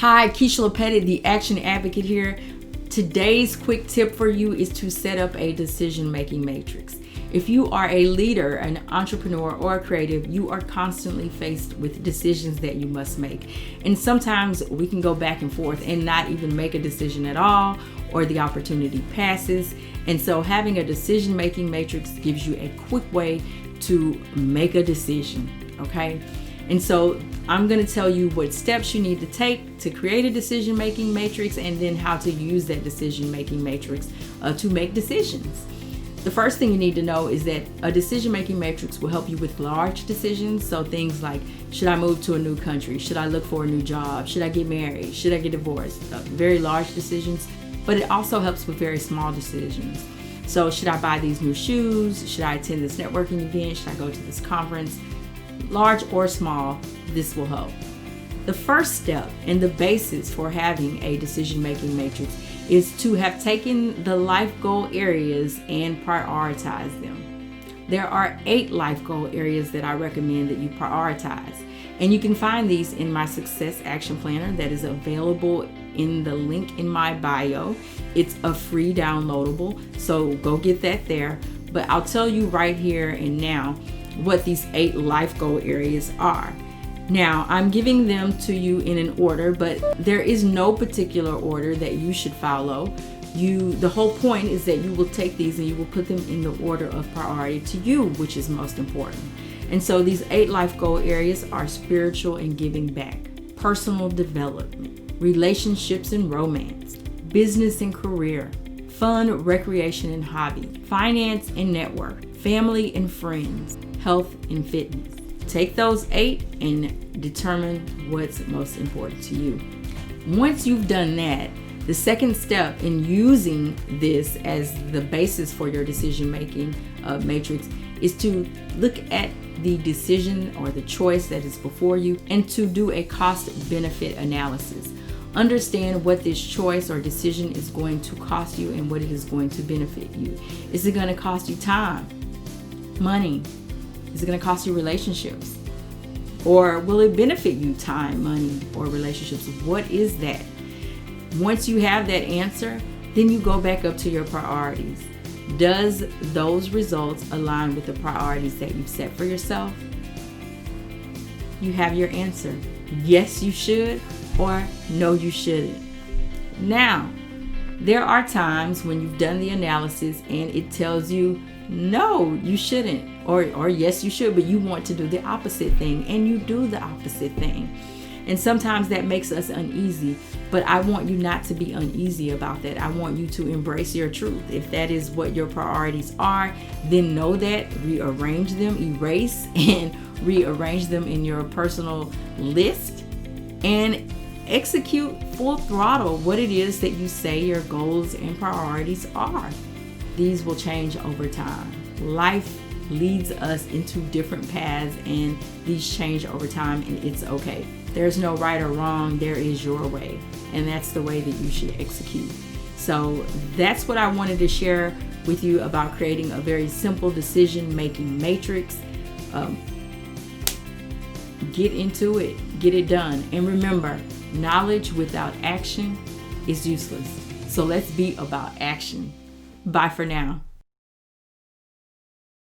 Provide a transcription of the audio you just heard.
Hi, Keisha Pettit, the Action Advocate here. Today's quick tip for you is to set up a decision-making matrix. If you are a leader, an entrepreneur, or a creative, you are constantly faced with decisions that you must make. And sometimes we can go back and forth and not even make a decision at all, or the opportunity passes. And so having a decision-making matrix gives you a quick way to make a decision, okay? And so I'm going to tell you what steps you need to take to create a decision-making matrix, and then how to use that decision-making matrix to make decisions. The first thing you need to know is that a decision-making matrix will help you with large decisions. So things like, should I move to a new country? Should I look for a new job? Should I get married? Should I get divorced? Very large decisions. But it also helps with very small decisions. So should I buy these new shoes? Should I attend this networking event? Should I go to this conference? Large or small, this will help. The first step and the basis for having a decision-making matrix is to have taken the life goal areas and prioritize them. There are 8 life goal areas that I recommend that you prioritize. And you can find these in my Success Action Planner that is available in the link in my bio. It's a free downloadable, so go get that there. But I'll tell you right here and now what these 8 life goal areas are. Now, I'm giving them to you in an order, but there is no particular order that you should follow. The whole point is that you will take these and you will put them in the order of priority to you, which is most important. And so these 8 life goal areas are spiritual and giving back, personal development, relationships and romance, business and career, fun, recreation and hobby, finance and network, family and friends, health and fitness. Take those 8 and determine what's most important to you. Once you've done that, the second step in using this as the basis for your decision-making matrix is to look at the decision or the choice that is before you and to do a cost-benefit analysis. Understand what this choice or decision is going to cost you and what it is going to benefit you. Is it going to cost you time, money? Is it going to cost you relationships? Or will it benefit you time, money, or relationships? What is that? Once you have that answer, then you go back up to your priorities. Does those results align with the priorities that you've set for yourself? You have your answer. Yes, you should, or no, you shouldn't. Now, there are times when you've done the analysis and it tells you, no, you shouldn't, or yes, you should, but you want to do the opposite thing, and you do the opposite thing. And sometimes that makes us uneasy, but I want you not to be uneasy about that. I want you to embrace your truth. If that is what your priorities are, then know that, rearrange them, erase and rearrange them in your personal list, and execute full throttle what it is that you say your goals and priorities are. These will change over time. Life leads us into different paths, and these change over time, and it's okay. There's no right or wrong. There is your way, and that's the way that you should execute. So that's what I wanted to share with you about creating a very simple decision-making matrix. Get into it. Get it done. And remember, knowledge without action is useless. So let's be about action. Bye for now.